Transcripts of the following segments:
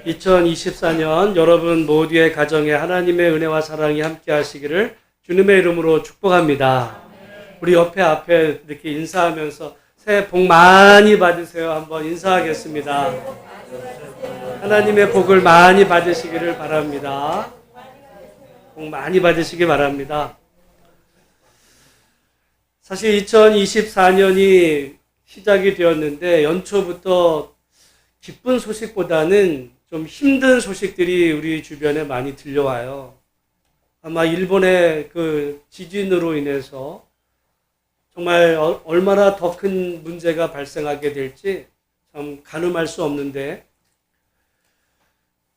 2024년 여러분 모두의 가정에 하나님의 은혜와 사랑이 함께 하시기를 주님의 이름으로 축복합니다. 우리 앞에 이렇게 인사하면서 새해 복 많이 받으세요. 한번 인사하겠습니다. 하나님의 복을 많이 받으시기를 바랍니다. 복 많이 받으시기 바랍니다. 사실 2024년이 시작이 되었는데 연초부터 기쁜 소식보다는 좀 힘든 소식들이 우리 주변에 많이 들려와요. 아마 일본의 그 지진으로 인해서 정말 얼마나 더 큰 문제가 발생하게 될지 참 가늠할 수 없는데,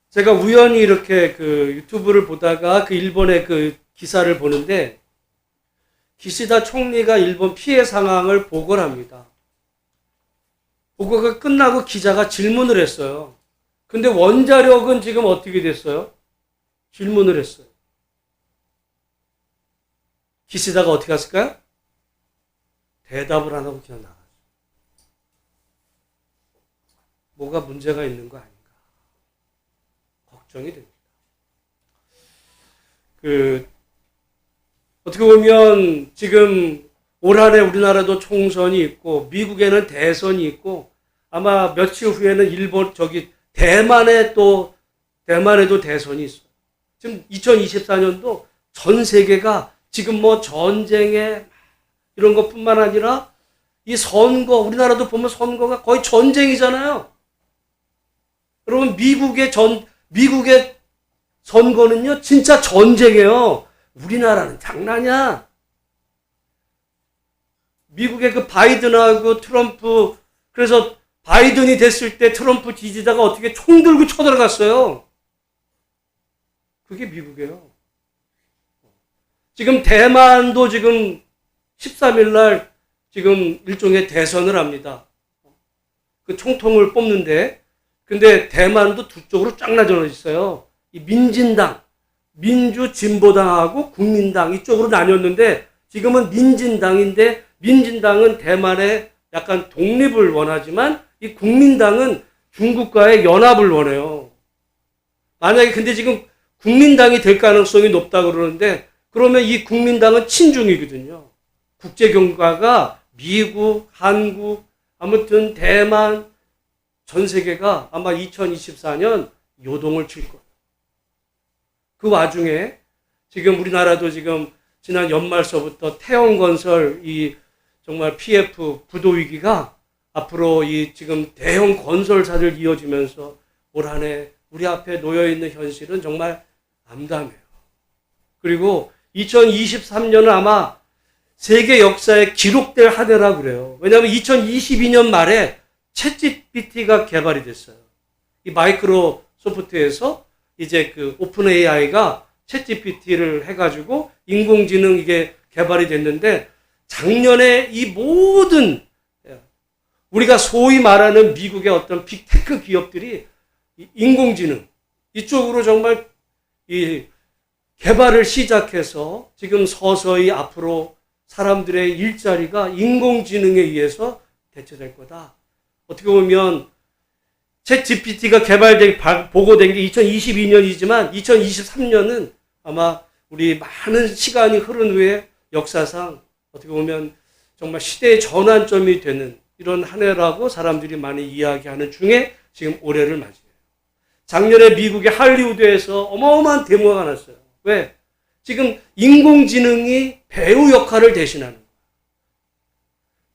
제가 우연히 이렇게 그 유튜브를 보다가 그 일본의 그 기사를 보는데 기시다 총리가 일본 피해 상황을 보고를 합니다. 보고가 끝나고 기자가 질문을 했어요. 근데 원자력은 지금 어떻게 됐어요? 질문을 했어요. 기시다가 어떻게 했을까요? 대답을 안 하고 그냥 나갔어요. 뭐가 문제가 있는 거 아닌가 걱정이 됩니다. 어떻게 보면 지금 올 한해 우리나라도 총선이 있고 미국에는 대선이 있고 아마 며칠 후에는 대만에도 대선이 있어요. 지금 2024년도 전 세계가 지금 뭐 전쟁에 이런 것뿐만 아니라 이 선거, 우리나라도 보면 선거가 거의 전쟁이잖아요. 여러분 미국의 선거는요 진짜 전쟁이에요. 우리나라는 장난이야. 미국의 그 바이든하고 트럼프, 그래서 바이든이 됐을 때 트럼프 지지자가 어떻게 총 들고 쳐들어갔어요. 그게 미국이에요. 지금 대만도 지금 13일 날 지금 일종의 대선을 합니다. 그 총통을 뽑는데, 근데 대만도 두 쪽으로 쫙 나눠져 있어요. 이 민진당, 민주진보당하고 국민당 이쪽으로 나뉘었는데 지금은 민진당인데, 민진당은 대만의 약간 독립을 원하지만 이 국민당은 중국과의 연합을 원해요. 만약에 근데 지금 국민당이 될 가능성이 높다고 그러는데, 그러면 이 국민당은 친중이거든요. 국제경과가 미국, 한국, 아무튼 대만, 전 세계가 아마 2024년 요동을 칠 거예요. 그 와중에 지금 우리나라도 지금 지난 연말서부터 태형건설 이 정말 PF 부도 위기가 앞으로 이 지금 대형 건설사들 이어지면서 올 한 해 우리 앞에 놓여 있는 현실은 정말 암담해요. 그리고 2023년은 아마 세계 역사에 기록될 한 해라 그래요. 왜냐하면 2022년 말에 챗GPT가 개발이 됐어요. 이 마이크로소프트에서 이제 그 오픈 AI가 챗GPT를 해가지고 인공지능 이게 개발이 됐는데, 작년에 이 모든 우리가 소위 말하는 미국의 어떤 빅테크 기업들이 인공지능 이쪽으로 정말 이 개발을 시작해서 지금 서서히 앞으로 사람들의 일자리가 인공지능에 의해서 대체될 거다. 어떻게 보면 챗GPT가 보고된 게 2022년이지만 2023년은 아마 우리 많은 시간이 흐른 후에 역사상 어떻게 보면 정말 시대의 전환점이 되는 이런 한 해라고 사람들이 많이 이야기하는 중에 지금 올해를 맞이해요. 작년에 미국의 할리우드에서 어마어마한 데모가 났어요. 왜? 지금 인공지능이 배우 역할을 대신하는 거예요.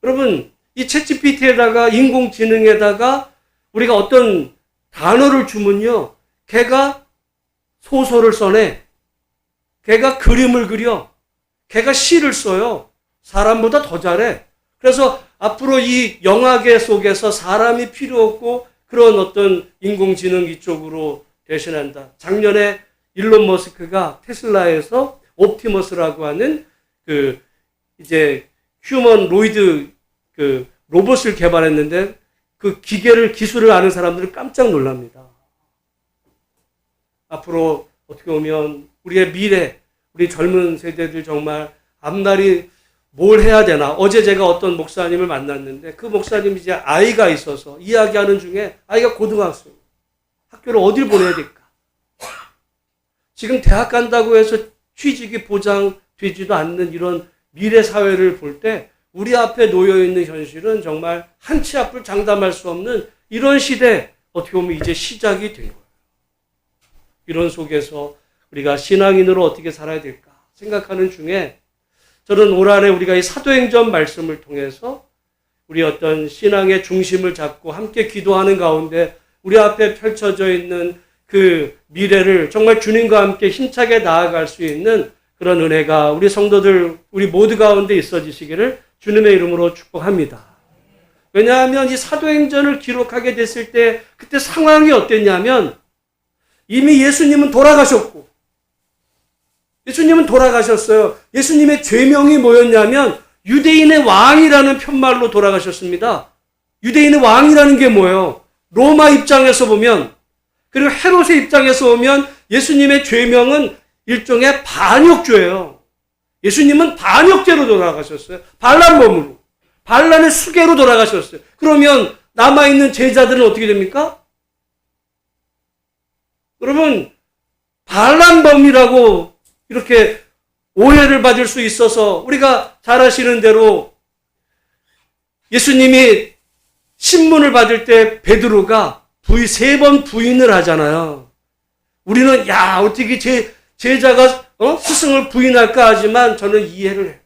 여러분, 이 챗GPT에다가 인공지능에다가 우리가 어떤 단어를 주면요, 걔가 소설을 써내, 걔가 그림을 그려, 걔가 시를 써요. 사람보다 더 잘해. 그래서 앞으로 이 영화계 속에서 사람이 필요 없고 그런 어떤 인공지능 이쪽으로 대신한다. 작년에 일론 머스크가 테슬라에서 옵티머스라고 하는 그 이제 휴머노이드 그 로봇을 개발했는데 그 기술을 아는 사람들은 깜짝 놀랍니다. 앞으로 어떻게 보면 우리의 미래, 우리 젊은 세대들 정말 앞날이 뭘 해야 되나. 어제 제가 어떤 목사님을 만났는데 그 목사님이 이제 아이가 있어서 이야기하는 중에 아이가 고등학생. 학교를 어딜 보내야 될까? 지금 대학 간다고 해서 취직이 보장되지도 않는 이런 미래 사회를 볼 때 우리 앞에 놓여 있는 현실은 정말 한 치 앞을 장담할 수 없는 이런 시대, 어떻게 보면 이제 시작이 된 거예요. 이런 속에서 우리가 신앙인으로 어떻게 살아야 될까 생각하는 중에 저는 올 한해 우리가 이 사도행전 말씀을 통해서 우리 어떤 신앙의 중심을 잡고 함께 기도하는 가운데 우리 앞에 펼쳐져 있는 그 미래를 정말 주님과 함께 힘차게 나아갈 수 있는 그런 은혜가 우리 성도들, 우리 모두 가운데 있어지시기를 주님의 이름으로 축복합니다. 왜냐하면 이 사도행전을 기록하게 됐을 때 그때 상황이 어땠냐면 이미 예수님은 돌아가셨고 예수님은 돌아가셨어요. 예수님의 죄명이 뭐였냐면 유대인의 왕이라는 편말로 돌아가셨습니다. 유대인의 왕이라는 게 뭐예요? 로마 입장에서 보면, 그리고 헤롯의 입장에서 보면 예수님의 죄명은 일종의 반역죄예요. 예수님은 반역죄로 돌아가셨어요. 반란범으로. 반란의 수괴로 돌아가셨어요. 그러면 남아있는 제자들은 어떻게 됩니까? 여러분, 반란범이라고 이렇게 오해를 받을 수 있어서 우리가 잘 아시는 대로 예수님이 신문을 받을 때 베드로가 3번 부인을 하잖아요. 우리는 어떻게 제자가 스승을 부인할까 하지만 저는 이해를 해요.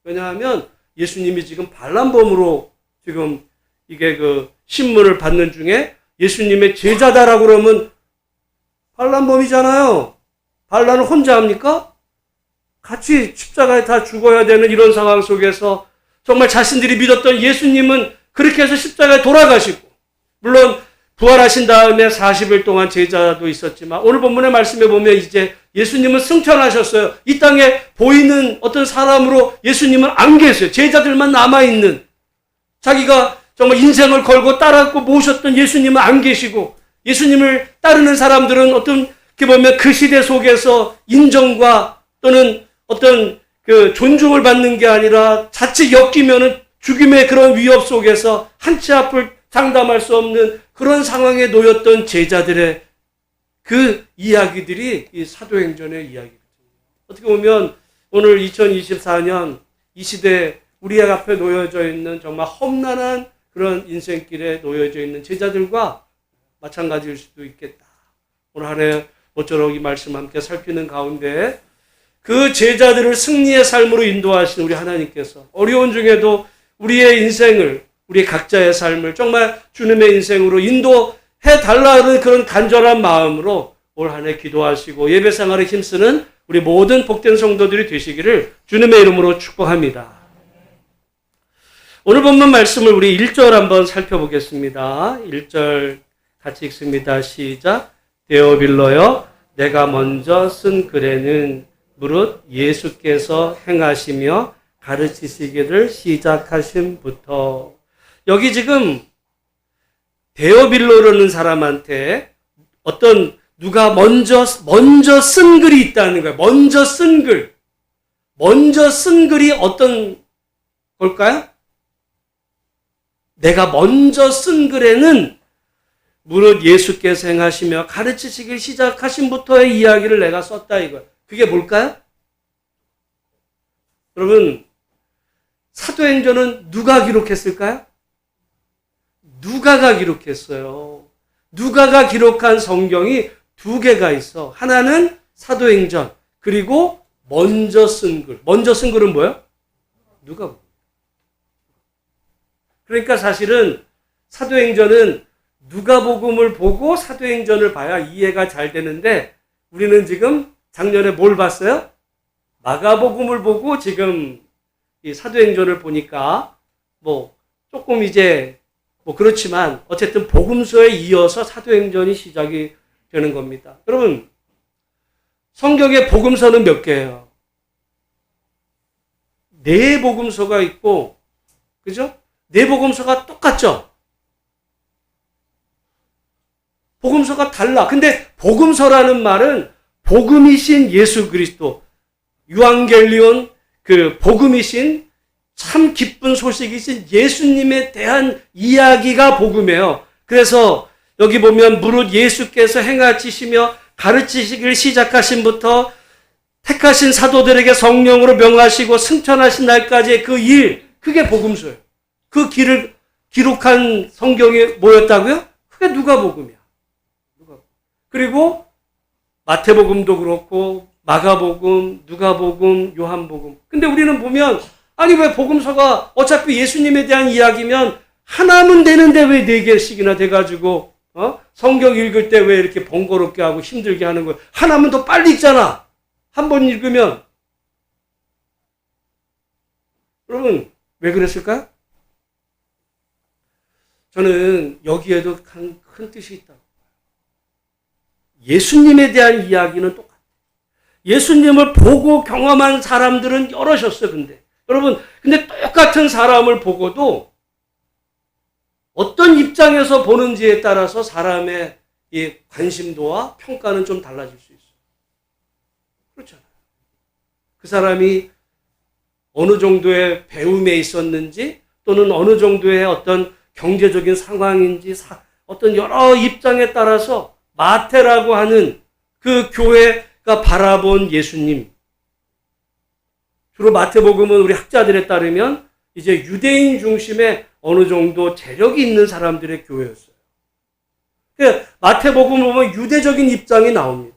왜냐하면 예수님이 지금 반란범으로 지금 이게 그 신문을 받는 중에 예수님의 제자다라고 그러면 반란범이잖아요. 반란을 혼자 합니까? 같이 십자가에 다 죽어야 되는 이런 상황 속에서 정말 자신들이 믿었던 예수님은 그렇게 해서 십자가에 돌아가시고, 물론 부활하신 다음에 40일 동안 제자도 있었지만 오늘 본문의 말씀에 보면 이제 예수님은 승천하셨어요. 이 땅에 보이는 어떤 사람으로 예수님은 안 계세요. 제자들만 남아있는, 자기가 정말 인생을 걸고 따랐고 모셨던 예수님은 안 계시고, 예수님을 따르는 사람들은 어떻게 보면 그 시대 속에서 인정과 또는 어떤 그 존중을 받는 게 아니라 자칫 엮이면은 죽임의 그런 위협 속에서 한 치 앞을 장담할 수 없는 그런 상황에 놓였던 제자들의 그 이야기들이 이 사도행전의 이야기거든요. 어떻게 보면 오늘 2024년 이 시대에 우리 앞에 놓여져 있는 정말 험난한 그런 인생길에 놓여져 있는 제자들과 마찬가지일 수도 있겠다. 오늘 한 해 모쪼록 이 말씀 함께 살피는 가운데 그 제자들을 승리의 삶으로 인도하신 우리 하나님께서 어려운 중에도 우리의 인생을, 우리 각자의 삶을 정말 주님의 인생으로 인도해 달라는 그런 간절한 마음으로 올 한 해 기도하시고 예배 생활에 힘쓰는 우리 모든 복된 성도들이 되시기를 주님의 이름으로 축복합니다. 오늘 본문 말씀을 우리 1절 한번 살펴보겠습니다. 1절 같이 읽습니다. 시작. 데오빌로여, 내가 먼저 쓴 글에는 무릇 예수께서 행하시며 가르치시기를 시작하심부터. 여기 지금 데오빌로라는 사람한테 어떤 누가 먼저 쓴 글이 있다는 거예요. 먼저 쓴 글. 먼저 쓴 글이 어떤 걸까요? 내가 먼저 쓴 글에는 무릇 예수께서 행하시며 가르치시길 시작하심부터의 이야기를 내가 썼다 이거예요. 그게 뭘까요? 여러분, 사도행전은 누가 기록했을까요? 누가가 기록했어요. 누가가 기록한 성경이 2개가 있어. 하나는 사도행전, 그리고 먼저 쓴 글. 먼저 쓴 글은 뭐예요? 누가. 그러니까 사실은 사도행전은 누가복음을 보고 사도행전을 봐야 이해가 잘 되는데 우리는 지금 작년에 뭘 봤어요? 마가복음을 보고 지금 이 사도행전을 보니까 조금 이제 그렇지만 어쨌든 복음서에 이어서 사도행전이 시작이 되는 겁니다. 여러분, 성경의 복음서는 몇 개예요? 4복음서가 있고, 그죠? 4복음서가 똑같죠? 복음서가 달라. 근데 복음서라는 말은 복음이신 예수 그리스도, 유앙겔리온, 그 복음이신 참 기쁜 소식이신 예수님에 대한 이야기가 복음이에요. 그래서 여기 보면 무릇 예수께서 행하시며 가르치시기를 시작하신부터 택하신 사도들에게 성령으로 명하시고 승천하신 날까지의 그 일, 그게 복음서예요. 그 길을 기록한 성경이 뭐였다고요? 그게 누가복음이야. 그리고 마태복음도 그렇고 마가복음, 누가복음, 요한복음. 근데 우리는 보면 아니 왜 복음서가 어차피 예수님에 대한 이야기면 하나면 되는데 왜 4개씩이나 돼가지고 성경 읽을 때 왜 이렇게 번거롭게 하고 힘들게 하는 거예요? 하나면 더 빨리 읽잖아. 한 번 읽으면. 여러분 왜 그랬을까요? 저는 여기에도 큰 뜻이 있다. 예수님에 대한 이야기는 똑같아요. 예수님을 보고 경험한 사람들은 여럿이었어요. 근데 똑같은 사람을 보고도 어떤 입장에서 보는지에 따라서 사람의 이 관심도와 평가는 좀 달라질 수 있어요. 그렇잖아요. 그 사람이 어느 정도의 배움에 있었는지 또는 어느 정도의 어떤 경제적인 상황인지 어떤 여러 입장에 따라서 마태라고 하는 그 교회가 바라본 예수님. 주로 마태복음은 우리 학자들에 따르면 이제 유대인 중심의 어느 정도 재력이 있는 사람들의 교회였어요. 마태복음을 보면 유대적인 입장이 나옵니다.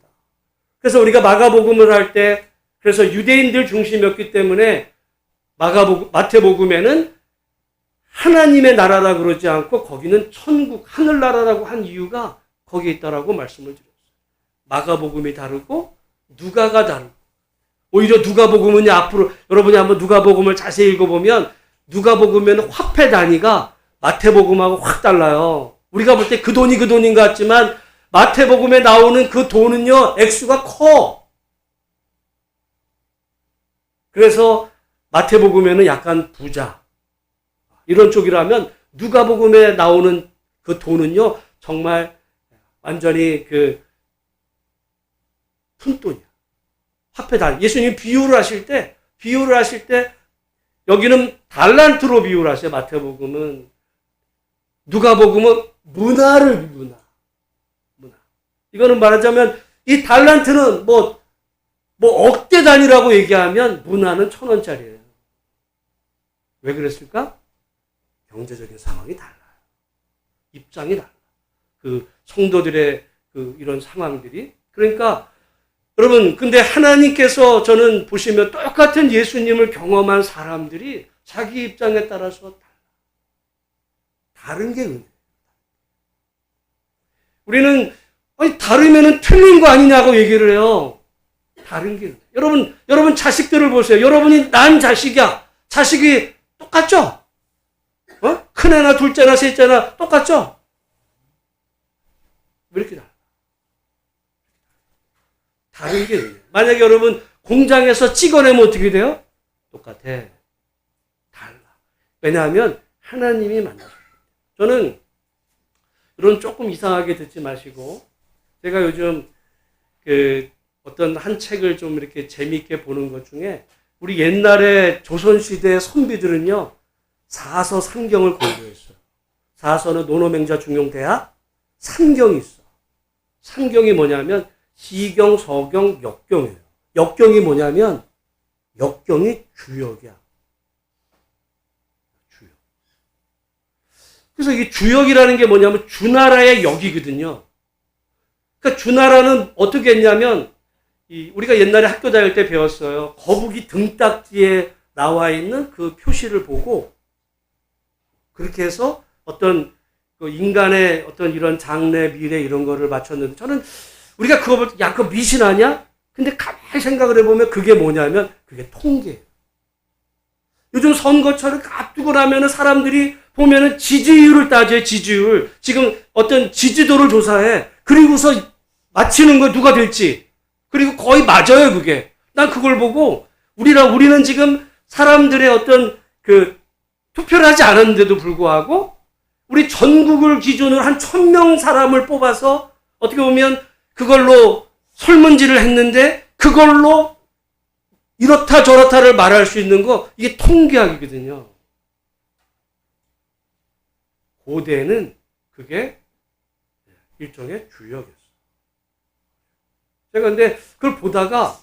그래서 우리가 마가복음을 할 때 그래서 유대인들 중심이었기 때문에 마태복음에는 하나님의 나라라 그러지 않고 거기는 천국, 하늘나라라고 한 이유가 거기에 있다라고 말씀을 드렸어요. 마가복음이 다르고 누가가 다르고 오히려 누가복음은 앞으로 여러분이 한번 누가복음을 자세히 읽어보면 누가복음에는 화폐 단위가 마태복음하고 확 달라요. 우리가 볼 때 그 돈이 그 돈인 것 같지만 마태복음에 나오는 그 돈은요 액수가 커. 그래서 마태복음에는 약간 부자 이런 쪽이라면 누가복음에 나오는 그 돈은요 정말 완전히 그 푼돈이야. 화폐 단위. 예수님 비유를 하실 때 여기는 달란트로 비유를 하세요. 마태복음은. 누가복음은 문화. 이거는 말하자면 이 달란트는 뭐 억대 단위라고 얘기하면 문화는 1,000원짜리예요. 왜 그랬을까? 경제적인 상황이 달라요. 입장이 달라. 그 성도들의 그 이런 상황들이. 그러니까 여러분, 근데 하나님께서 저는 보시면 똑같은 예수님을 경험한 사람들이 자기 입장에 따라서 달라. 다른 게 은혜예요. 우리는 아니 다르면은 틀린 거 아니냐고 얘기를 해요. 다른 게 은혜. 여러분 자식들을 보세요. 여러분이 난 자식이야. 자식이 똑같죠? 큰애나 둘째나 셋째나 똑같죠? 왜 이렇게 달라? 다른 게 있네요. 만약에 여러분 공장에서 찍어내면 어떻게 돼요? 똑같아. 달라. 왜냐하면 하나님이 만나셨어요. 저는 이런 조금 이상하게 듣지 마시고 제가 요즘 그 어떤 한 책을 좀 이렇게 재미있게 보는 것 중에 우리 옛날에 조선시대 선비들은요 사서 삼경을 공부했어요. 사서는 노노맹자 중용대학 삼경이 있어. 삼경이 뭐냐면 시경, 서경, 역경이에요. 역경이 뭐냐면 역경이 주역이야. 주역. 그래서 이게 주역이라는 게 뭐냐면 주나라의 역이거든요. 그러니까 주나라는 어떻게 했냐면 우리가 옛날에 학교 다닐 때 배웠어요. 거북이 등딱지에 나와 있는 그 표시를 보고 그렇게 해서 어떤 그 인간의 어떤 이런 장래, 미래 이런 거를 맞췄는데 저는 우리가 그거 볼 때 야, 그거 미신 아니야? 근데 가만히 생각을 해보면 그게 뭐냐면 그게 통계예요. 요즘 선거철을 앞두고 나면은 사람들이 보면은 지지율을 따져요, 지지율. 지금 어떤 지지도를 조사해. 그리고서 맞히는 거 누가 될지. 그리고 거의 맞아요, 그게. 난 그걸 보고 우리는 지금 사람들의 어떤 그 투표를 하지 않았는데도 불구하고 우리 전국을 기준으로 한 1,000명 사람을 뽑아서 어떻게 보면 그걸로 설문지를 했는데 그걸로 이렇다 저렇다를 말할 수 있는 거 이게 통계학이거든요. 고대는 그게 일종의 주역이었어요. 제가 근데 그걸 보다가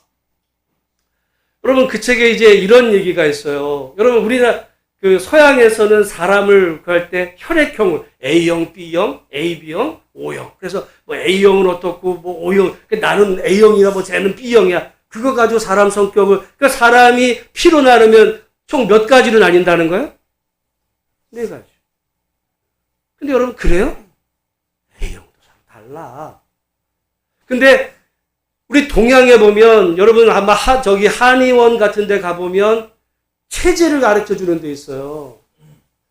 여러분 그 책에 이제 이런 얘기가 있어요. 여러분 우리나라 그 서양에서는 사람을 구할 때 혈액형을 A형, B형, AB형, O형. 그래서 뭐 A형은 어떻고 뭐 O형. 나는 A형이나 뭐 쟤는 B형이야. 그거 가지고 사람 성격을 그러니까 사람이 피로 나누면 총 몇 가지로 나뉜다는 거예요? 4가지. 근데 여러분 그래요? A형도 달라. 근데 우리 동양에 보면 여러분 아마 저기 한의원 같은 데 가보면 체질을 가르쳐 주는 데 있어요.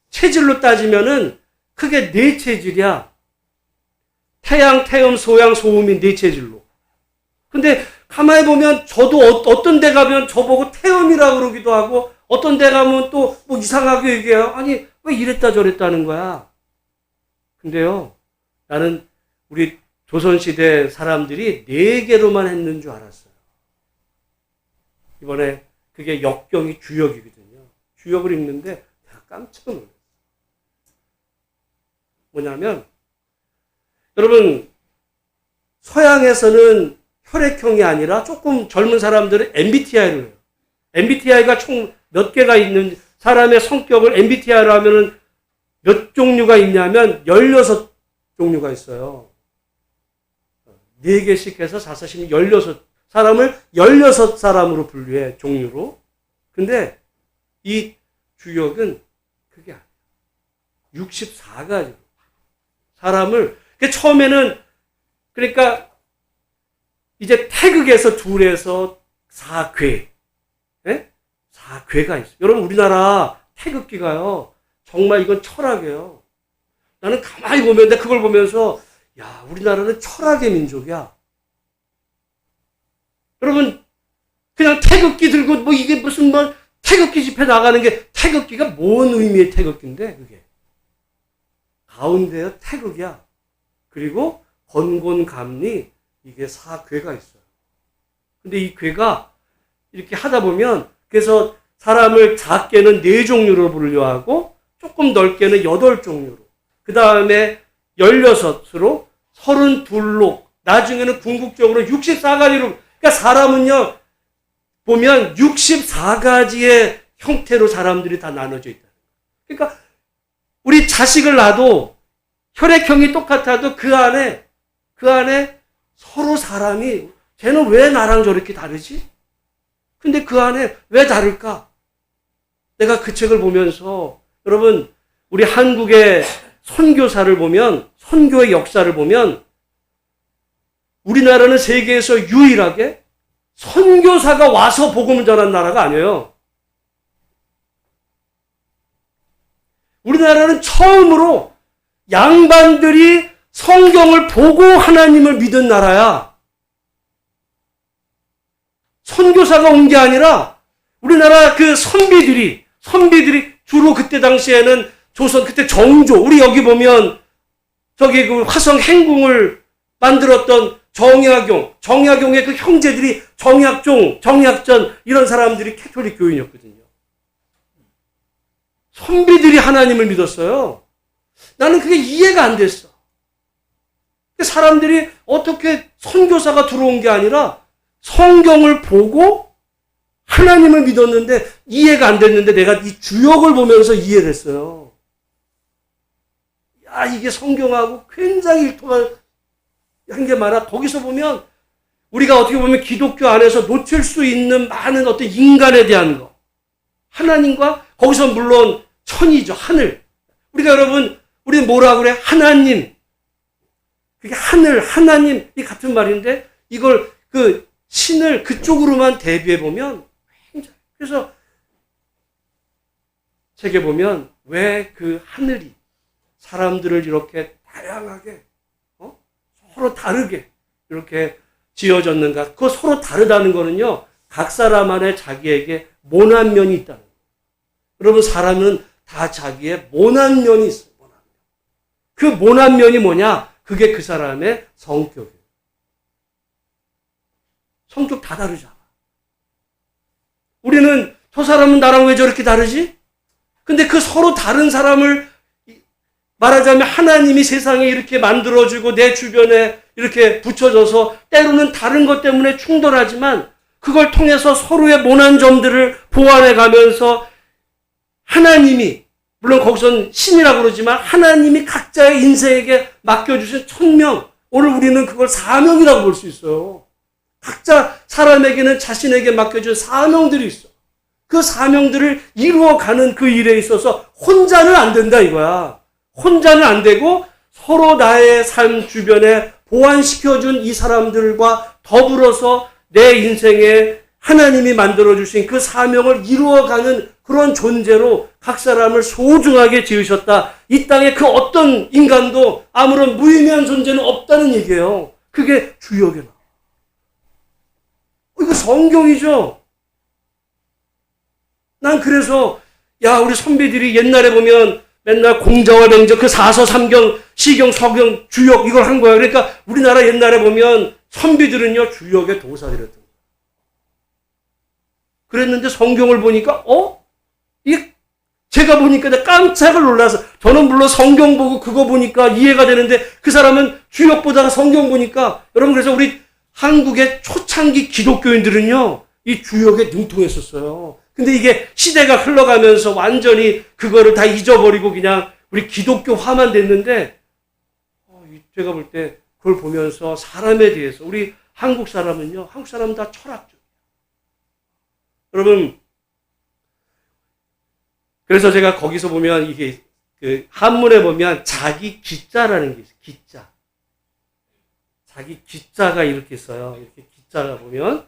체질로 따지면은 크게 4체질이야. 태양, 태음, 소양, 소음인 4체질로. 근데 가만히 보면 저도 어떤 데 가면 저보고 태음이라고 그러기도 하고 어떤 데 가면 또 뭐 이상하게 얘기해요. 아니 왜 이랬다 저랬다는 거야. 근데요 나는 우리 조선시대 사람들이 4개로만 했는 줄 알았어요. 이번에 그게 역경이 주역이거든요. 주역을 읽는데 내가 깜짝 놀랐어요. 뭐냐면 여러분 서양에서는 혈액형이 아니라 조금 젊은 사람들은 MBTI를 해요. MBTI가 총 몇 개가 있는 사람의 성격을 MBTI로 하면은 몇 종류가 있냐면 16종류가 있어요. 4개씩 해서 4, 16 사람을 16사람으로 분류해 종류로. 근데 이 주역은 그게 아니에요. 64가지로 사람을 처음에는 그러니까 이제 태극에서 둘에서 4괴 4괴가 있어요. 여러분 우리나라 태극기가요 정말 이건 철학이에요. 나는 가만히 보면 그걸 보면서 야 우리나라는 철학의 민족이야. 여러분 그냥 태극기 들고 뭐 이게 무슨 뭐 태극기 집회 나가는 게 태극기가 뭔 의미의 태극기인데 그게 가운데에 태극이야. 그리고 건곤감리 이게 4괴가 있어요. 근데 이 괴가 이렇게 하다 보면 그래서 사람을 작게는 4종류로 분류하고 조금 넓게는 8종류로 그 다음에 16으로 32로 나중에는 궁극적으로 64가지로 그러니까 사람은요 보면 64가지의 형태로 사람들이 다 나눠져 있다. 그러니까 우리 자식을 낳아도 혈액형이 똑같아도 그 안에 서로 사람이 쟤는 왜 나랑 저렇게 다르지? 근데 그 안에 왜 다를까? 내가 그 책을 보면서 여러분 우리 한국의 선교사를 보면 선교의 역사를 보면 우리나라는 세계에서 유일하게 선교사가 와서 복음을 전한 나라가 아니에요. 우리나라는 처음으로 양반들이 성경을 보고 하나님을 믿은 나라야. 선교사가 온 게 아니라 우리나라 그 선비들이 주로 그때 당시에는 조선 그때 정조 우리 여기 보면 저기 그 화성 행궁을 만들었던 정약용의 그 형제들이 정약전 이런 사람들이 캐톨릭 교인이었거든요. 선비들이 하나님을 믿었어요. 나는 그게 이해가 안 됐어. 사람들이 어떻게 선교사가 들어온 게 아니라 성경을 보고 하나님을 믿었는데 이해가 안 됐는데 내가 이 주역을 보면서 이해를 했어요. 야, 이게 성경하고 굉장히 일통한 게 많아. 거기서 보면 우리가 어떻게 보면 기독교 안에서 놓칠 수 있는 많은 어떤 인간에 대한 거. 하나님과 거기서 물론 천이죠. 하늘. 우리가 여러분 우리는 뭐라고 그래? 하나님. 그게 하나님 이 같은 말인데 이걸 그 신을 그쪽으로만 대비해 보면 굉장히 그래서 책에 보면 왜 그 하늘이 사람들을 이렇게 다양하게 서로 다르게 이렇게 지어졌는가? 그 서로 다르다는 거는요. 각 사람 안에 자기에게 모난 면이 있다는 거예요. 여러분 사람은 다 자기의 모난 면이 있어요. 모난 면. 그 모난 면이 뭐냐? 그게 그 사람의 성격이에요. 성격 다 다르잖아. 우리는 저 사람은 나랑 왜 저렇게 다르지? 근데 그 서로 다른 사람을 말하자면 하나님이 세상에 이렇게 만들어주고 내 주변에 이렇게 붙여져서 때로는 다른 것 때문에 충돌하지만 그걸 통해서 서로의 모난 점들을 보완해 가면서 하나님이, 물론 거기선 신이라고 그러지만 하나님이 각자의 인생에게 맡겨주신 천명, 오늘 우리는 그걸 사명이라고 볼 수 있어요. 각자 사람에게는 자신에게 맡겨준 사명들이 있어. 그 사명들을 이루어가는 그 일에 있어서 혼자는 안 된다 이거야. 혼자는 안 되고 서로 나의 삶 주변에 보완시켜준 이 사람들과 더불어서 내 인생에 하나님이 만들어주신 그 사명을 이루어가는 그런 존재로 각 사람을 소중하게 지으셨다. 이 땅에 그 어떤 인간도 아무런 무의미한 존재는 없다는 얘기예요. 그게 주역에 나와. 이거 성경이죠. 난 그래서 우리 선비들이 옛날에 보면 맨날 공자와 맹자 그 사서 삼경 시경 서경 주역 이걸 한 거야. 그러니까 우리나라 옛날에 보면 선비들은요 주역의 도사들이었던 거야. 그랬는데 성경을 보니까 제가 보니까 내가 깜짝을 놀라서, 저는 물론 성경 보고 그거 보니까 이해가 되는데 그 사람은 주역 보다가 성경 보니까, 여러분 그래서 우리 한국의 초창기 기독교인들은요 이 주역에 능통했었어요. 근데 이게 시대가 흘러가면서 완전히 그거를 다 잊어버리고 그냥 우리 기독교화만 됐는데, 제가 볼 때 그걸 보면서 사람에 대해서 우리 한국 사람은요, 한국 사람은 다 철학적. 여러분, 그래서 제가 거기서 보면 이게 그 한문에 보면 자기 기자라는 게 있어요. 기자. 자기 기자가 이렇게 있어요. 이렇게 기자가 보면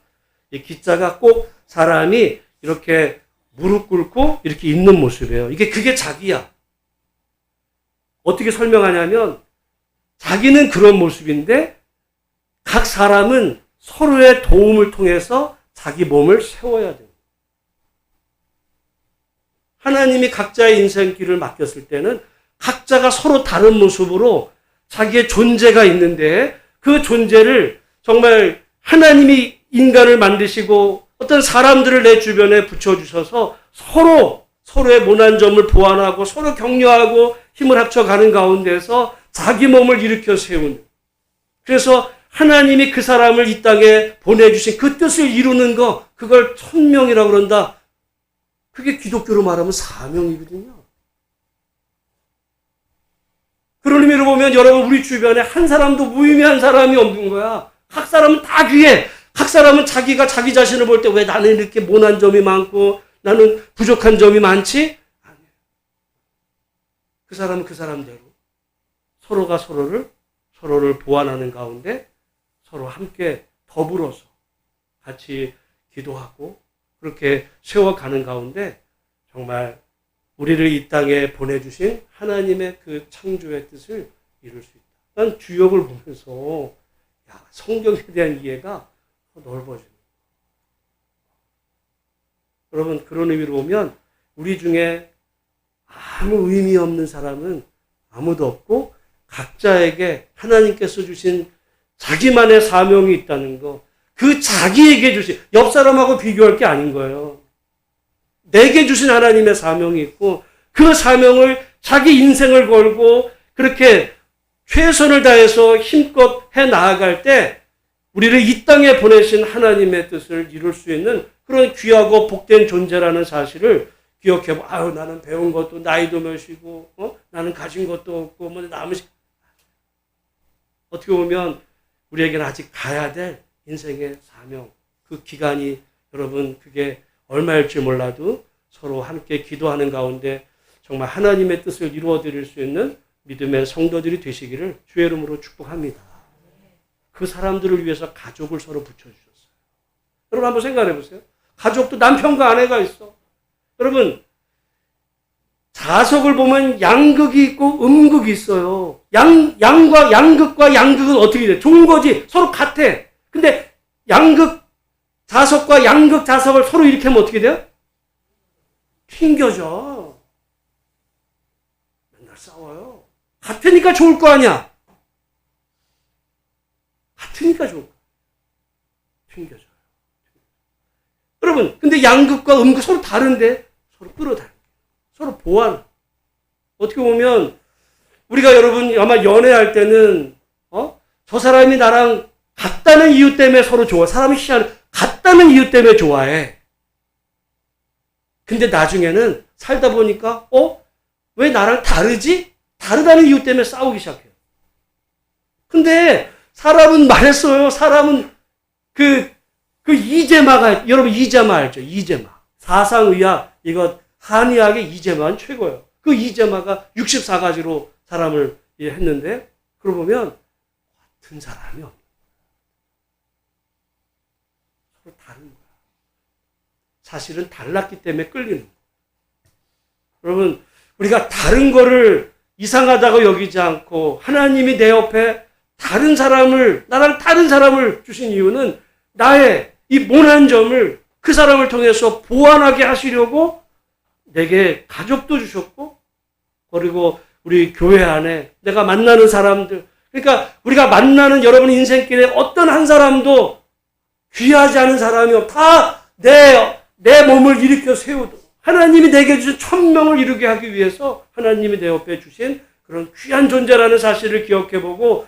이 기자가 꼭 사람이 이렇게 무릎 꿇고 이렇게 있는 모습이에요. 그게 자기야. 어떻게 설명하냐면 자기는 그런 모습인데 각 사람은 서로의 도움을 통해서 자기 몸을 세워야 돼요. 하나님이 각자의 인생길을 맡겼을 때는 각자가 서로 다른 모습으로 자기의 존재가 있는데 그 존재를 정말 하나님이 인간을 만드시고 어떤 사람들을 내 주변에 붙여주셔서 서로의 모난 점을 보완하고 서로 격려하고 힘을 합쳐가는 가운데서 자기 몸을 일으켜 세우는, 그래서 하나님이 그 사람을 이 땅에 보내주신 그 뜻을 이루는 거, 그걸 천명이라고 그런다. 그게 기독교로 말하면 사명이거든요. 그런 의미로 보면 여러분 우리 주변에 한 사람도 무의미한 사람이 없는 거야. 각 사람은 다 귀해. 각 사람은 자기가 자기 자신을 볼 때 왜 나는 이렇게 모난 점이 많고 나는 부족한 점이 많지? 아니에요. 그 사람은 그 사람대로 서로가 서로를 보완하는 가운데 서로 함께 더불어서 같이 기도하고 그렇게 세워가는 가운데 정말 우리를 이 땅에 보내주신 하나님의 그 창조의 뜻을 이룰 수 있다. 난 주역을 보면서 성경에 대한 이해가 넓어집니다. 여러분 그런 의미로 보면 우리 중에 아무 의미 없는 사람은 아무도 없고 각자에게 하나님께서 주신 자기만의 사명이 있다는 거, 그 자기에게 주신, 옆 사람하고 비교할 게 아닌 거예요. 내게 주신 하나님의 사명이 있고 그 사명을 자기 인생을 걸고 그렇게 최선을 다해서 힘껏 해 나아갈 때 우리를 이 땅에 보내신 하나님의 뜻을 이룰 수 있는 그런 귀하고 복된 존재라는 사실을 기억해보. 나는 배운 것도 나이도 몇이고 나는 가진 것도 없고 남은 어떻게 보면 우리에게는 아직 가야 될 인생의 사명, 그 기간이 여러분 그게 얼마일지 몰라도 서로 함께 기도하는 가운데 정말 하나님의 뜻을 이루어 드릴 수 있는 믿음의 성도들이 되시기를 주의 이름으로 축복합니다. 그 사람들을 위해서 가족을 서로 붙여주셨어요. 여러분 한번 생각해 보세요. 가족도 남편과 아내가 있어. 여러분 자석을 보면 양극이 있고 음극이 있어요. 양극과 양극은 어떻게 돼? 좋은 거지. 서로 같아. 근데 양극 자석과 양극 자석을 서로 이렇게 하면 어떻게 돼요? 튕겨져. 맨날 싸워요. 같으니까 좋을 거 아니야. 같으니까 좋을 거야. 튕겨져요. 여러분, 근데 양극과 음극 서로 다른데 서로 끌어다니고 서로 보완. 어떻게 보면 우리가 여러분 아마 연애할 때는 저 사람이 나랑 같다는 이유 때문에 서로 좋아. 사람이 같다는 이유 때문에 좋아해. 근데 나중에는 살다 보니까 왜 나랑 다르지? 다르다는 이유 때문에 싸우기 시작해요. 근데 사람은 말했어요. 사람은 그 이재마가, 여러분 이재마 알죠? 이재마. 사상의학, 이거 한의학의 이재마는 최고예요. 그 이재마가 64가지로 사람을 했는데, 그러고 보면 같은 사람이 없는, 서로 다른 거야. 사실은 달랐기 때문에 끌리는 거야. 여러분, 우리가 다른 거를 이상하다고 여기지 않고 하나님이 내 옆에 나랑 다른 사람을 주신 이유는 나의 이 모난 점을 그 사람을 통해서 보완하게 하시려고 내게 가족도 주셨고, 그리고 우리 교회 안에 내가 만나는 사람들, 그러니까 우리가 만나는 여러분 인생길에 어떤 한 사람도 귀하지 않은 사람이 없고 다 내 몸을 일으켜 세우도 하나님이 내게 주신 천명을 이루게 하기 위해서 하나님이 내 옆에 주신 그런 귀한 존재라는 사실을 기억해보고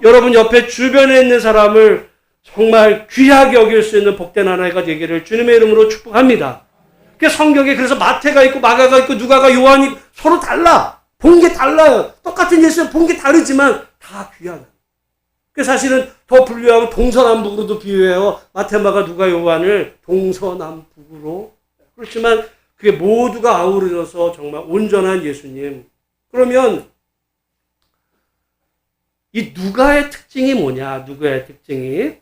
여러분 옆에 주변에 있는 사람을 정말 귀하게 여길 수 있는 복된 하나가 되기를 주님의 이름으로 축복합니다. 성경에 그래서 마태가 있고 마가가 있고 누가가 요한이 서로 달라. 본 게 달라요. 똑같은 예수는 본 게 다르지만 다 귀하다. 사실은 더 분류하면 동서남북으로도 비유해요. 마태, 마가, 누가, 요한을 동서남북으로. 그렇지만 그게 모두가 아우러져서 정말 온전한 예수님. 그러면 이 누가의 특징이 뭐냐? 누가의 특징이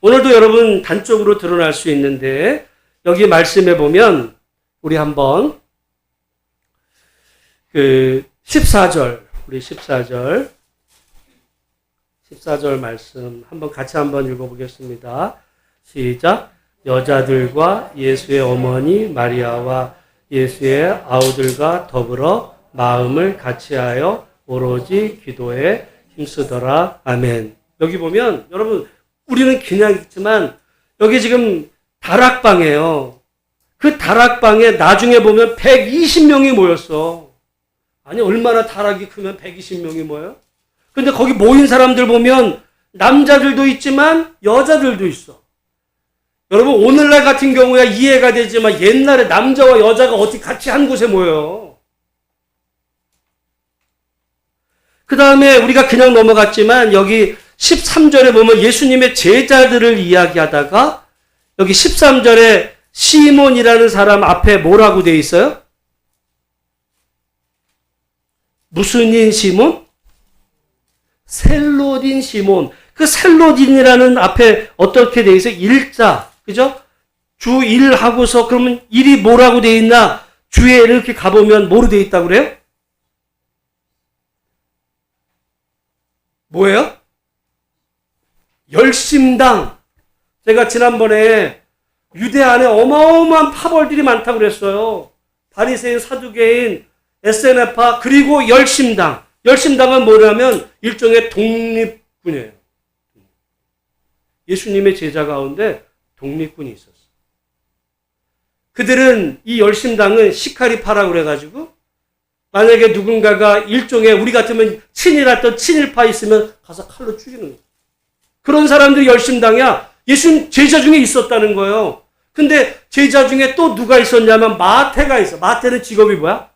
오늘도 여러분 단적으로 드러날 수 있는데 여기 말씀해 보면 우리 한번 14절 우리 14절 말씀 같이 한번 읽어보겠습니다. 시작. 여자들과 예수의 어머니 마리아와 예수의 아우들과 더불어 마음을 같이하여 오로지 기도에 힘쓰더라. 아멘. 여기 보면 여러분 우리는 그냥 있지만 여기 지금 다락방이에요. 그 다락방에 나중에 보면 120명이 모였어. 아니 얼마나 다락이 크면 120명이 모여요? 근데 거기 모인 사람들 보면 남자들도 있지만 여자들도 있어. 여러분 오늘날 같은 경우야 이해가 되지만 옛날에 남자와 여자가 어떻게 같이 한 곳에 모여요. 그 다음에 우리가 그냥 넘어갔지만 여기 13절에 보면 예수님의 제자들을 이야기하다가 여기 13절에 시몬이라는 사람 앞에 뭐라고 돼 있어요? 무슨 인 시몬? 셀로딘 시몬. 그 셀로딘이라는 앞에 어떻게 돼 있어요? 일자. 그죠? 주 1 하고서 그러면 일이 뭐라고 돼 있나? 주에 이렇게 가보면 뭐로 돼 있다고 그래요? 뭐예요? 열심당. 제가 지난번에 유대 안에 어마어마한 파벌들이 많다고 그랬어요. 바리새인, 사두개인, SNF파 그리고 열심당. 열심당은 뭐냐면 일종의 독립군이에요. 예수님의 제자 가운데 독립군이 있었어요. 그들은 이 열심당은 시카리파라고 그래가지고 만약에 누군가가 일종의 우리 같으면 친일했던 친일파 있으면 가서 칼로 죽이는 거예요. 그런 사람들이 열심당이야. 예수님 제자 중에 있었다는 거예요. 근데 제자 중에 또 누가 있었냐면 마태가 있어. 마태는 직업이 뭐야?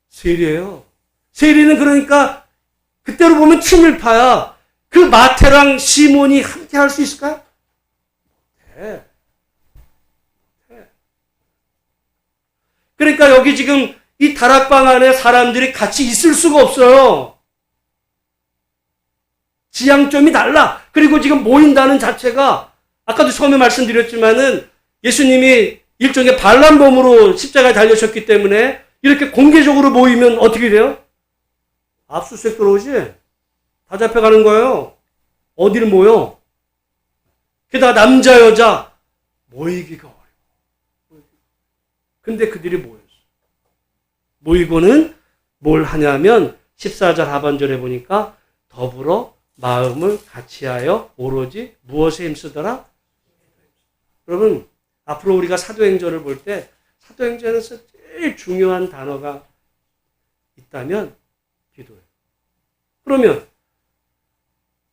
세리예요. 세리는 그러니까 그때로 보면 친일파야. 그 마태랑 시몬이 함께 할 수 있을까요? 네. 그러니까 여기 지금 이 다락방 안에 사람들이 같이 있을 수가 없어요. 지향점이 달라. 그리고 지금 모인다는 자체가 아까도 처음에 말씀드렸지만은 예수님이 일종의 반란범으로 십자가에 달려셨기 때문에 이렇게 공개적으로 모이면 어떻게 돼요? 압수수색 들어오지? 다 잡혀가는 거예요. 어디를 모여? 게다가 남자 여자 모이기가 어려워. 근데 그들이 모였어. 모이고는 뭘 하냐면 14절 하반절에 보니까 더불어 마음을 같이하여 오로지 무엇에 힘쓰더라? 여러분 앞으로 우리가 사도행전을 볼 때 사도행전에서 제일 중요한 단어가 있다면 기도해요. 그러면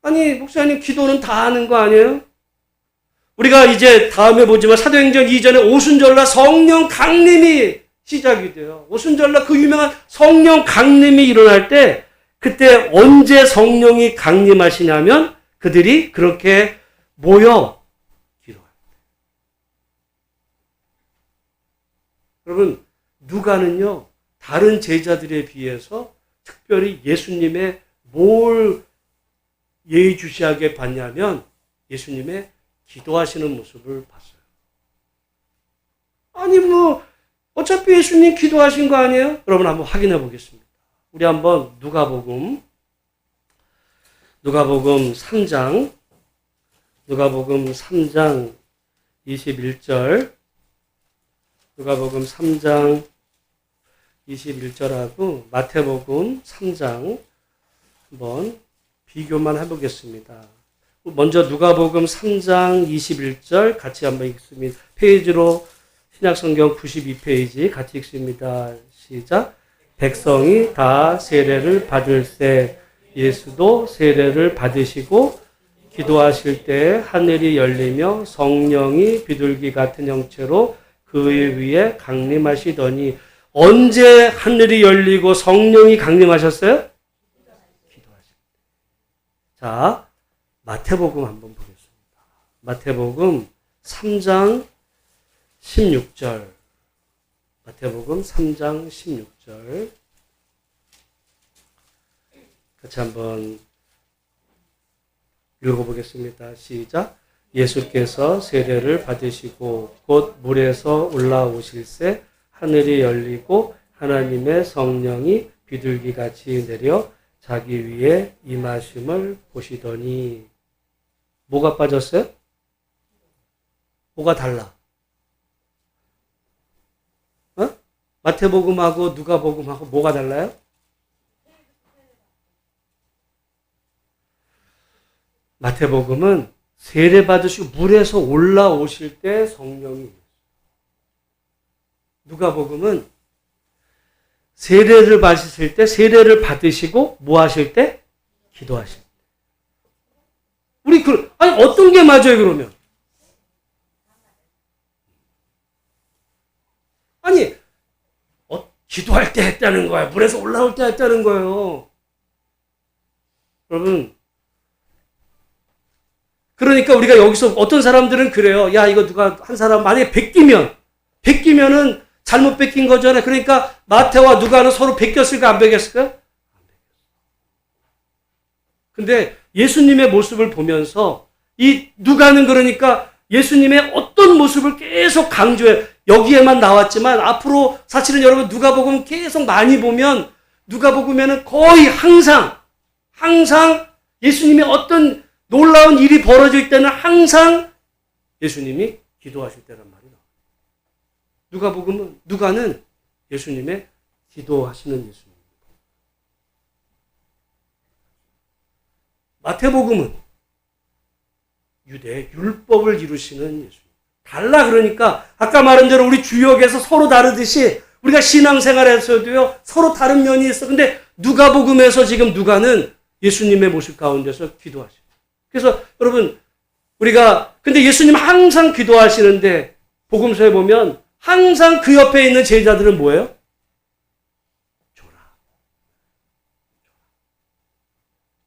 아니 목사님 기도는 다 하는 거 아니에요? 우리가 이제 다음에 보지만 사도행전 2전에 오순절날 성령 강림이 시작이 돼요. 오순절날 그 유명한 성령 강림이 일어날 때 그때 언제 성령이 강림하시냐면 그들이 그렇게 모여 기도합니다. 여러분 누가는요 다른 제자들에 비해서 특별히 예수님의 뭘 예의주시하게 봤냐면 예수님의 기도하시는 모습을 봤어요. 아니 뭐 어차피 예수님 기도하신 거 아니에요? 여러분 한번 확인해 보겠습니다. 우리 한번 누가복음 3장 21절 누가복음 3장 21절하고 마태복음 3장 한번 비교만 해보겠습니다. 먼저 누가복음 3장 21절 같이 한번 읽습니다. 페이지로 신약성경 92페이지 같이 읽습니다. 시작. 백성이 다 세례를 받을세 예수도 세례를 받으시고 기도하실 때 하늘이 열리며 성령이 비둘기 같은 형체로 그의 위에 강림하시더니 언제 하늘이 열리고 성령이 강림하셨어요? 기도하실 때. 자, 마태복음 한번 보겠습니다. 마태복음 3장 16절. 마태복음 3장 16절. 같이 한번 읽어보겠습니다. 시작. 예수께서 세례를 받으시고 곧 물에서 올라오실새 하늘이 열리고 하나님의 성령이 비둘기같이 내려 자기 위에 임하심을 보시더니 뭐가 빠졌어요? 뭐가 달라? 어? 마태복음하고 누가복음하고 뭐가 달라요? 마태복음은 세례 받으시고 물에서 올라오실 때 성령이 누가복음은 세례를 받으실 때 세례를 받으시고 뭐 하실 때? 기도하실 때. 우리 아니 어떤 게 맞아요 그러면? 아니 기도할 때 했다는 거야. 물에서 올라올 때 했다는 거예요. 여러분 그러니까 우리가 여기서 어떤 사람들은 그래요. 야 이거 누가 한 사람 만약에 베끼면은 잘못 베낀 거잖아요. 그러니까 마태와 누가는 서로 베꼈을까 안 베꼈을까? 안 베꼈어. 근데 예수님의 모습을 보면서 이 누가는 그러니까 예수님의 어떤 모습을 계속 강조해. 여기에만 나왔지만 앞으로 사실은 여러분 누가복음 계속 많이 보면 누가복음에는 거의 항상 예수님의 어떤 놀라운 일이 벌어질 때는 항상 예수님이 기도하실 때란 말이에요. 누가는 예수님의 기도하시는 예수님입니다. 마태복음은 유대의 율법을 이루시는 예수님. 달라 그러니까 아까 말한 대로 우리 주역에서 서로 다르듯이 우리가 신앙생활에서도요 서로 다른 면이 있어. 근데 누가복음에서 지금 누가는 예수님의 모습 가운데서 기도하셔요. 그래서 여러분 근데 예수님 항상 기도하시는데 복음서에 보면 항상 그 옆에 있는 제자들은 뭐예요? 줘라.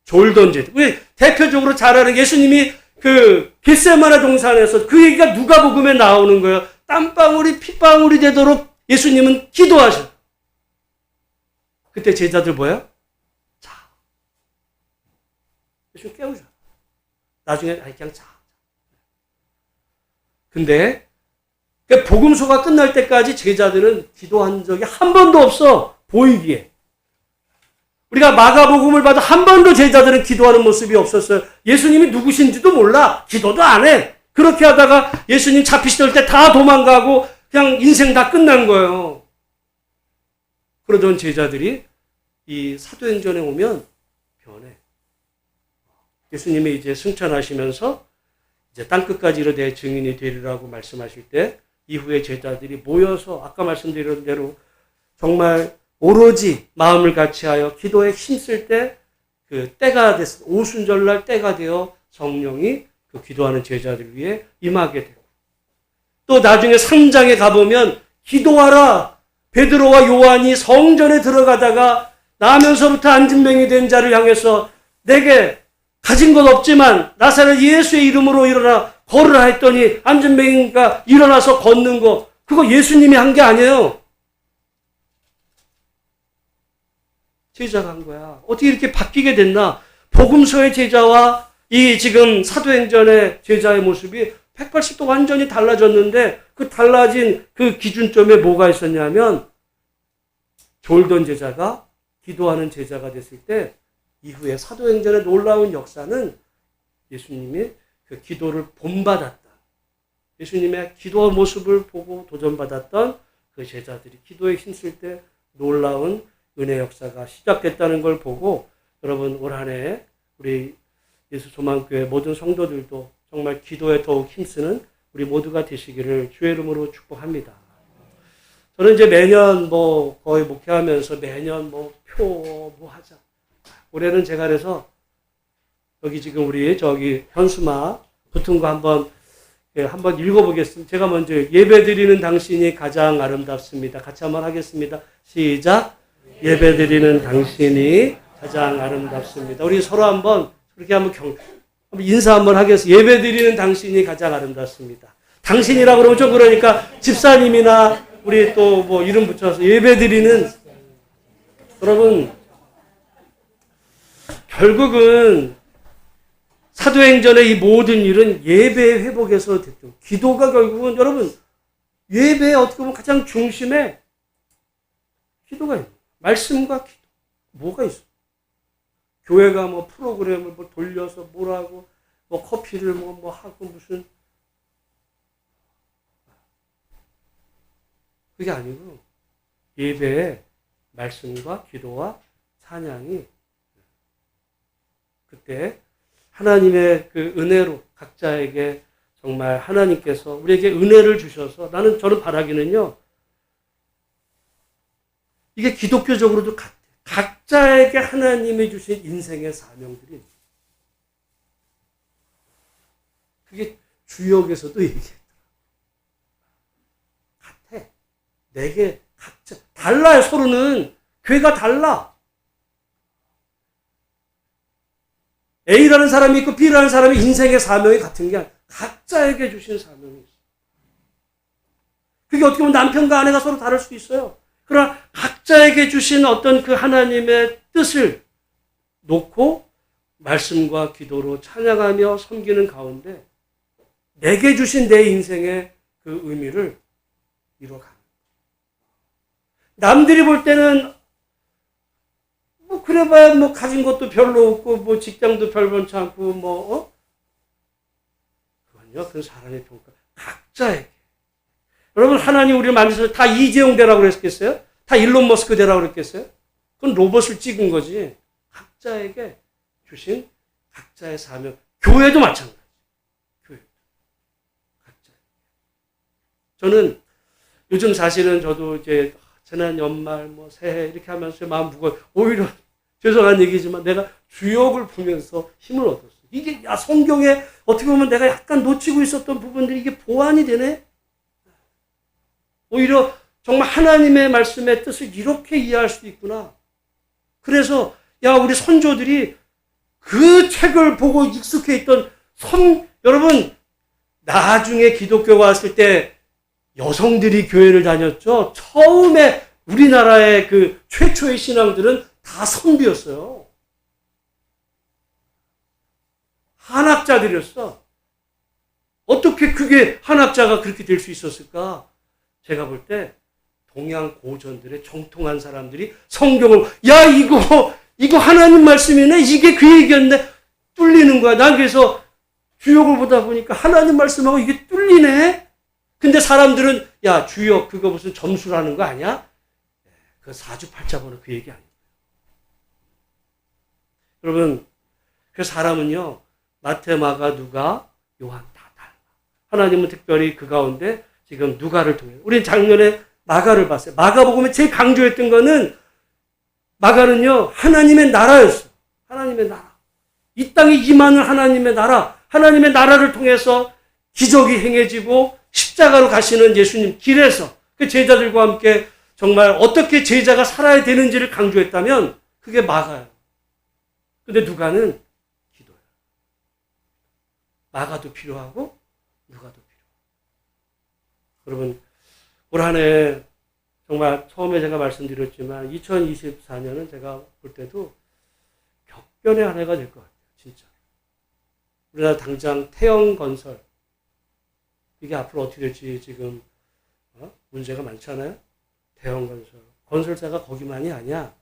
졸던 제자. 우리 대표적으로 잘 아는 예수님이 그 겟세마네 동산에서 그 얘기가 누가복음에 나오는 거예요. 땀방울이 핏방울이 되도록 예수님은 기도하셔. 그때 제자들 뭐예요? 자. 예수님 깨우죠. 나중에 그냥 자. 근데 복음서가 끝날 때까지 제자들은 기도한 적이 한 번도 없어. 보이기에. 우리가 마가복음을 봐도 한 번도 제자들은 기도하는 모습이 없었어요. 예수님이 누구신지도 몰라. 기도도 안 해. 그렇게 하다가 예수님 잡히실 때 다 도망가고 그냥 인생 다 끝난 거예요. 그러던 제자들이 이 사도행전에 오면 변해. 예수님이 이제 승천하시면서 이제 땅끝까지 이르되 증인이 되리라고 말씀하실 때 이후에 제자들이 모여서 아까 말씀드린 대로 정말 오로지 마음을 같이하여 기도에 힘쓸 때 그 때가 됐어. 오순절날 때가 되어 성령이 그 기도하는 제자들 위해 임하게 되고, 또 나중에 3장에 가보면 기도하라. 베드로와 요한이 성전에 들어가다가 나면서부터 안진병이 된 자를 향해서 내게 가진 것 없지만 나사렛 예수의 이름으로 일어나 걸으라 했더니 안진병이가 일어나서 걷는 거, 그거 예수님이 한 게 아니에요. 제자가 한 거야. 어떻게 이렇게 바뀌게 됐나? 복음서의 제자와 이 지금 사도행전의 제자의 모습이 180도 완전히 달라졌는데, 그 달라진 그 기준점에 뭐가 있었냐면, 졸던 제자가 기도하는 제자가 됐을 때 이후에 사도행전의 놀라운 역사는 예수님이 그 기도를 본받았다. 예수님의 기도 모습을 보고 도전받았던 그 제자들이 기도에 힘쓸 때 놀라운 은혜 역사가 시작됐다는 걸 보고, 여러분 올 한 해 우리 예수소망교회 모든 성도들도 정말 기도에 더욱 힘쓰는 우리 모두가 되시기를 주의 이름으로 축복합니다. 저는 이제 매년 거의 목회하면서 매년 표 하자. 올해는 제가 그래서 여기 지금 우리 저기 현수막 붙은 거 한번 읽어보겠습니다. 제가 먼저 예배드리는 당신이 가장 아름답습니다. 같이 한번 하겠습니다. 시작. 예배드리는 당신이 가장 아름답습니다. 우리 서로 한번 그렇게 한번 인사 한번 하겠습니다. 예배드리는 당신이 가장 아름답습니다. 당신이라고 그러면 좀 그러니까 집사님이나 우리 또 이름 붙여서 예배드리는, 여러분 결국은 사도행전의 이 모든 일은 예배 회복에서 됐죠. 기도가 결국은 여러분 예배에 어떻게 보면 가장 중심에 기도가 있는, 말씀과 기도. 뭐가 있어? 교회가 프로그램을 돌려서 뭐라고, 커피를 하고 무슨. 그게 아니고, 예배에 말씀과 기도와 찬양이 그때 하나님의 그 은혜로 각자에게 정말 하나님께서 우리에게 은혜를 주셔서, 저는 바라기는요, 이게 기독교적으로도 각자에게 하나님이 주신 인생의 사명들이, 그게 주역에서도 얘기했더라. 같아. 내게 각자 달라요. 서로는 교회가 달라. A라는 사람이 있고 B라는 사람이 인생의 사명이 같은 게 아니라 각자에게 주신 사명이 있어요. 그게 어떻게 보면 남편과 아내가 서로 다를 수도 있어요. 그러나 각자에게 주신 어떤 그 하나님의 뜻을 놓고 말씀과 기도로 찬양하며 섬기는 가운데 내게 주신 내 인생의 그 의미를 이뤄가는 거예요. 남들이 볼 때는 그래봐야 가진 것도 별로 없고 직장도 별번치 않고 그건요, 그 사람의 평가. 각자에게. 여러분, 하나님 우리를 만드셔서 다 이재용 되라고 그랬겠어요? 다 일론 머스크 되라고 그랬겠어요? 그건 로봇을 찍은 거지. 각자에게 주신 각자의 사명. 교회도 마찬가지. 교회. 각자. 저는 요즘 사실은 저도 이제 지난 연말 새해 이렇게 하면서 마음 무거워. 오히려 죄송한 얘기지만 내가 주역을 보면서 힘을 얻었어요. 이게 성경에 어떻게 보면 내가 약간 놓치고 있었던 부분들이 이게 보완이 되네. 오히려 정말 하나님의 말씀의 뜻을 이렇게 이해할 수도 있구나. 그래서 우리 선조들이 그 책을 보고 익숙해 있던 여러분, 나중에 기독교가 왔을 때 여성들이 교회를 다녔죠. 처음에 우리나라의 그 최초의 신앙들은 다 선비였어요. 한학자들이었어. 어떻게 그게 한학자가 그렇게 될 수 있었을까? 제가 볼 때 동양 고전들의 정통한 사람들이 성경을 이거 하나님 말씀이네. 이게 그 얘기였네. 뚫리는 거야. 난 그래서 주역을 보다 보니까 하나님 말씀하고 이게 뚫리네. 근데 사람들은 주역 그거 무슨 점수라는 거 아니야? 그 사주팔자번호 그 얘기 아니에요. 여러분, 그 사람은요, 마태, 마가, 누가, 요한 다 달라. 하나님은 특별히 그 가운데 지금 누가를 통해, 우리는 작년에 마가를 봤어요. 마가복음에 제일 강조했던 거는 마가는요, 하나님의 나라였어. 하나님의 나라. 이 땅에 임하는 하나님의 나라. 하나님의 나라를 통해서 기적이 행해지고 십자가로 가시는 예수님 길에서 그 제자들과 함께 정말 어떻게 제자가 살아야 되는지를 강조했다면 그게 마가예요. 근데 누가는 기도예요. 마가도 필요하고 누가도 필요하고. 여러분, 올 한 해 정말 처음에 제가 말씀드렸지만 2024년은 제가 볼 때도 격변의 한 해가 될 것 같아요. 진짜. 우리나라 당장 태영건설 이게 앞으로 어떻게 될지 지금 문제가 많잖아요. 태영건설. 건설사가 거기만이 아니야.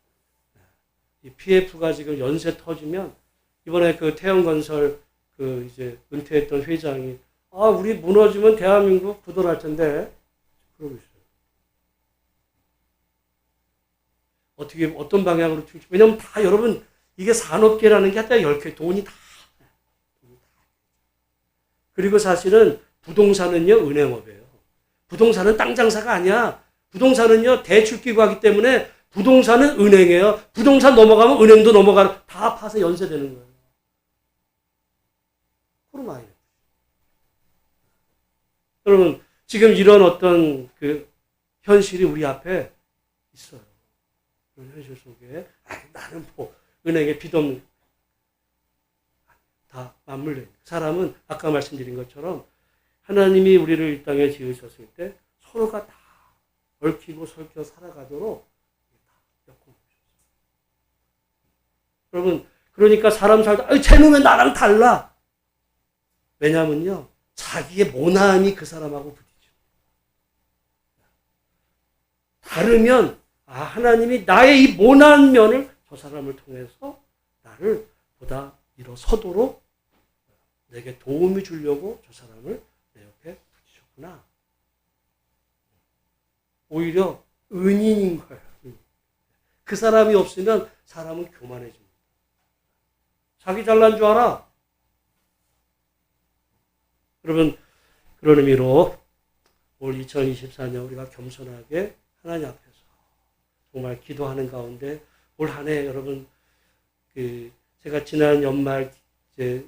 이 PF가 지금 연쇄 터지면 이번에 그 태영건설 그 이제 은퇴했던 회장이 우리 무너지면 대한민국 부도날 텐데 그러고 있어요. 어떻게 어떤 방향으로 튈지. 왜냐면 다 여러분 이게 산업계라는 게 하여튼 10개 돈이 다. 그리고 사실은 부동산은요 은행업이에요. 부동산은 땅 장사가 아니야. 부동산은요 대출기구 하기 때문에 부동산은 은행이에요. 부동산 넘어가면 은행도 넘어가는 다 파서 연쇄되는 거예요. 그럼 아니에요. 여러분 지금 이런 어떤 그 현실이 우리 앞에 있어요. 그런 현실 속에 나는 뭐 은행에 빚 없는 다 맞물려. 사람은 아까 말씀드린 것처럼 하나님이 우리를 이 땅에 지으셨을 때 서로가 다 얽히고 설켜 살아가도록 다 엮어놓으셨어요. 여러분 그러니까 사람 살다 쟤 놈은 나랑 달라. 왜냐면요 자기의 모나함이 그 사람하고 부딪혀. 다르면 하나님이 나의 이 모난 면을 저 사람을 통해서 나를 보다 일어서도록 내게 도움이 주려고 저 사람을 내 옆에 붙이셨구나. 오히려 은인인 거예요. 그 사람이 없으면 사람은 교만해집니다. 자기 잘난 줄 알아. 여러분 그런 의미로 올 2024년 우리가 겸손하게 하나님 앞에서 정말 기도하는 가운데 올 한 해 여러분 제가 지난 연말 이제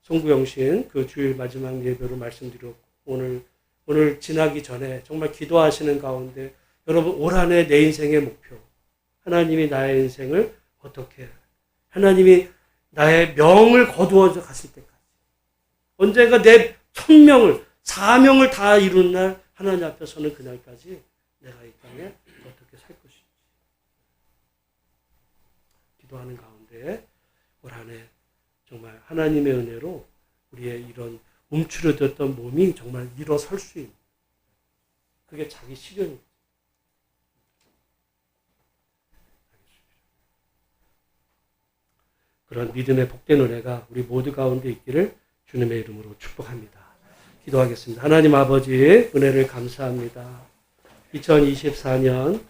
송구영신 그 주일 마지막 예배로 말씀드렸고 오늘 지나기 전에 정말 기도하시는 가운데 여러분 올 한 해 내 인생의 목표 하나님이 나의 인생을 어떻게 하나님이 나의 명을 거두어져 갔을 때까지 언젠가 내 천명을 사명을 다 이룬 날 하나님 앞에 서는 그날까지 내가 이 땅에 어떻게 살 것인지 기도하는 가운데 올 한 해 정말 하나님의 은혜로 우리의 이런 움츠러졌던 몸이 정말 일어설 수 있는 그게 자기 실현입니다. 그런 믿음의 복된 은혜가 우리 모두 가운데 있기를 주님의 이름으로 축복합니다. 기도하겠습니다. 하나님 아버지 은혜를 감사합니다. 2024년